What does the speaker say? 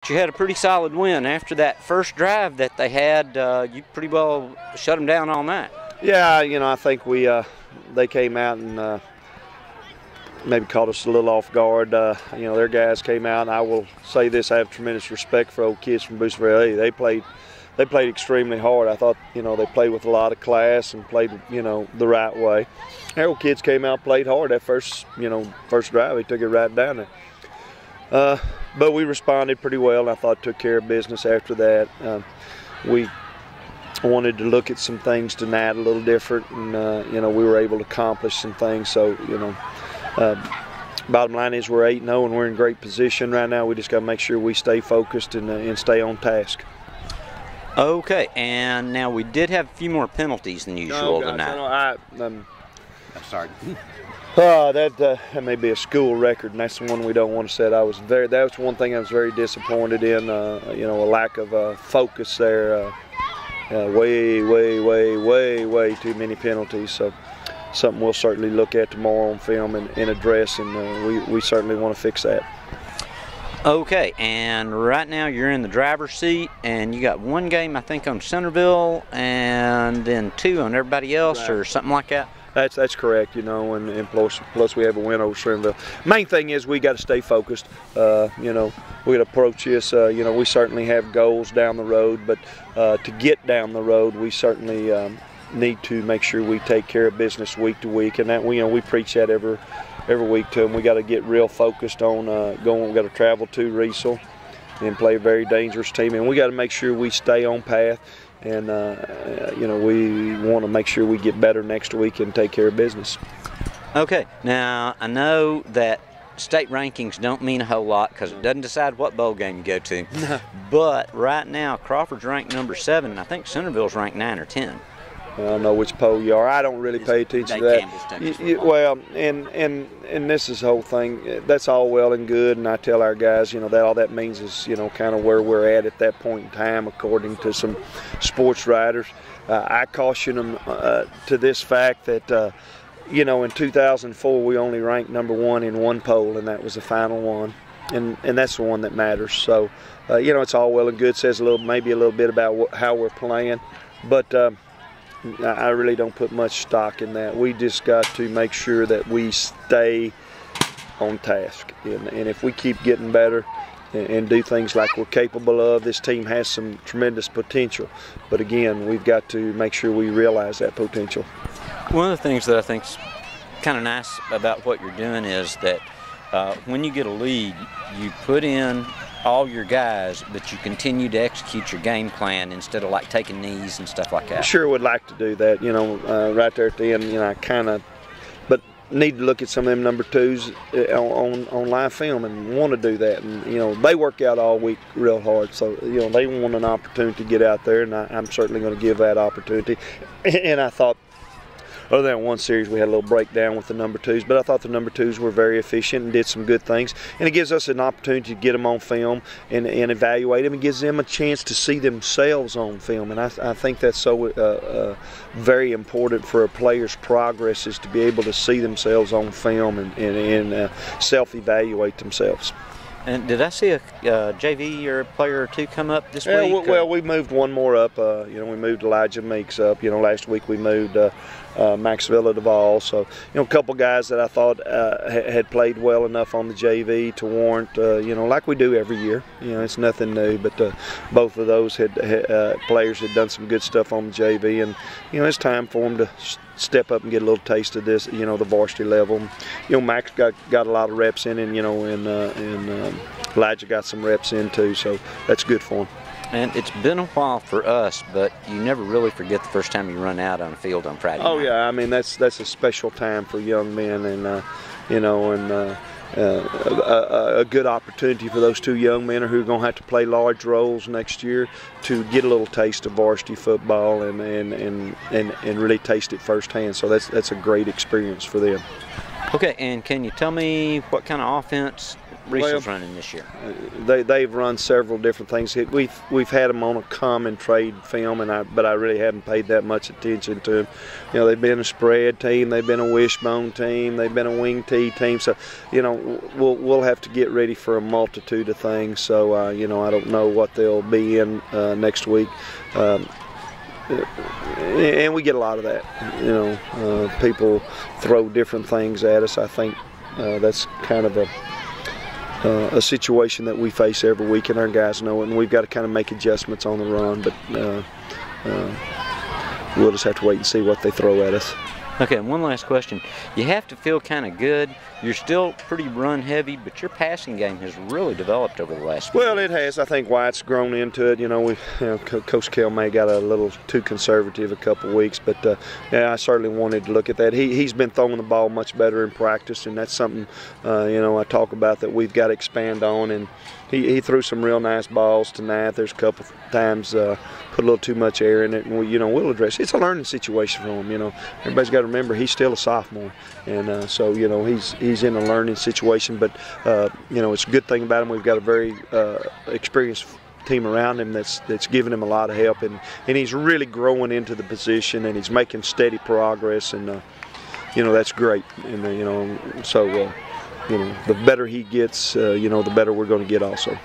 You had a pretty solid win after that first drive that they had. You pretty well shut them down all night. Yeah, you know, I think they came out and maybe caught us a little off guard. You know, their guys came out, and I will say this: I have tremendous respect for old kids from Bruceville-Eddy. They played extremely hard. I thought, you know, they played with a lot of class and played, you know, the right way. Our old kids came out, played hard. That first drive, they took it right down there. But we responded pretty well, and I thought took care of business after that. We wanted to look at some things tonight a little different, and you know, we were able to accomplish some things. So, you know, bottom line is we're 8-0 and we're in great position right now. We just got to make sure we stay focused and stay on task. Okay, and now we did have a few more penalties than usual tonight. I'm sorry. That may be a school record, and that's the one we don't want to set. That was one thing I was very disappointed in. You know, a lack of focus there. Way too many penalties. So something we'll certainly look at tomorrow on film and address, and we certainly want to fix that. Okay, and right now you're in the driver's seat, and you got one game I think on Centerville, and then 2 on everybody else, right, or something like that. That's correct, you know, and plus we have a win over Centerville. Main thing is we got to stay focused. You know, we got to approach this. You know, we certainly have goals down the road, but to get down the road, we certainly need to make sure we take care of business week to week, and that we preach that every week to them. We got to get real focused on going. We got to travel to Riesel and play a very dangerous team, and we got to make sure we stay on path. And you know, we want to make sure we get better next week and take care of business. Okay, now I know that state rankings don't mean a whole lot because it doesn't decide what bowl game you go to. No. But right now, Crawford's ranked number 7, and I think Centerville's ranked 9 or 10. I don't know which poll you are. I don't really pay attention to that. Well, and this is the whole thing. That's all well and good, and I tell our guys, you know, that all that means is, you know, kind of where we're at that point in time, according to some sports writers. I caution them to this fact that, you know, in 2004 we only ranked number 1 in one poll, and that was the final one, and that's the one that matters. So, you know, it's all well and good. Says maybe a little bit about how we're playing, but. I really don't put much stock in that. We just got to make sure that we stay on task. And if we keep getting better and do things like we're capable of, this team has some tremendous potential. But again, we've got to make sure we realize that potential. One of the things that I think is kind of nice about what you're doing is that when you get a lead, you put in all your guys, but you continue to execute your game plan instead of like taking knees and stuff like that. Sure would like to do that, you know, right there at the end, you know, I kind of, but need to look at some of them number 2s on live film and want to do that. And, you know, they work out all week real hard, so, you know, they want an opportunity to get out there, and I'm certainly going to give that opportunity. And I thought, other than one series, we had a little breakdown with the number 2s, but I thought the number 2s were very efficient and did some good things. And it gives us an opportunity to get them on film and evaluate them. It gives them a chance to see themselves on film. And I think that's so very important for a player's progress, is to be able to see themselves on film and self-evaluate themselves. And did I see a JV or a player or 2 come up this week? Well, we moved one more up. You know, we moved Elijah Meeks up. You know, last week we moved Max Villa-Duval. So, you know, a couple guys that I thought had played well enough on the JV to warrant, you know, like we do every year. You know, it's nothing new, but both of those players had done some good stuff on the JV, and you know, it's time for them to step up and get a little taste of this, you know, the varsity level. You know, Max got a lot of reps in, and you know, and Elijah got some reps in too, so that's good for him. And it's been a while for us, but you never really forget the first time you run out on the field on Friday night. Oh yeah, I mean that's a special time for young men, and you know, and a good opportunity for those 2 young men who are going to have to play large roles next year to get a little taste of varsity football and really taste it firsthand. So that's a great experience for them. Okay, and can you tell me what kind of offense Bruceville's running this year? They've run several different things. We've had them on a common trade film, but I really haven't paid that much attention to them. You know, they've been a spread team, they've been a wishbone team, they've been a wing tee team. So, you know, we'll have to get ready for a multitude of things. So, you know, I don't know what they'll be in next week. And we get a lot of that. You know, people throw different things at us. I think that's kind of a situation that we face every week, and our guys know it, and we've got to kind of make adjustments on the run, but we'll just have to wait and see what they throw at us. Okay, and one last question. You have to feel kind of good. You're still pretty run heavy, but your passing game has really developed over the last few years. Well, it has. I think Wyatt's grown into it. You know, Coach Kelm may got a little too conservative a couple of weeks, but yeah, I certainly wanted to look at that. He's been throwing the ball much better in practice, and that's something you know, I talk about that we've got to expand on. And he threw some real nice balls tonight. There's a couple times put a little too much air in it, and you know, we'll address it. It's a learning situation for him. You know, everybody's got to remember he's still a sophomore, and so you know, he's in a learning situation. But you know, it's a good thing about him. We've got a very experienced team around him that's giving him a lot of help, and he's really growing into the position, and he's making steady progress, and you know, that's great. And you know, so you know, the better he gets, you know, the better we're going to get also.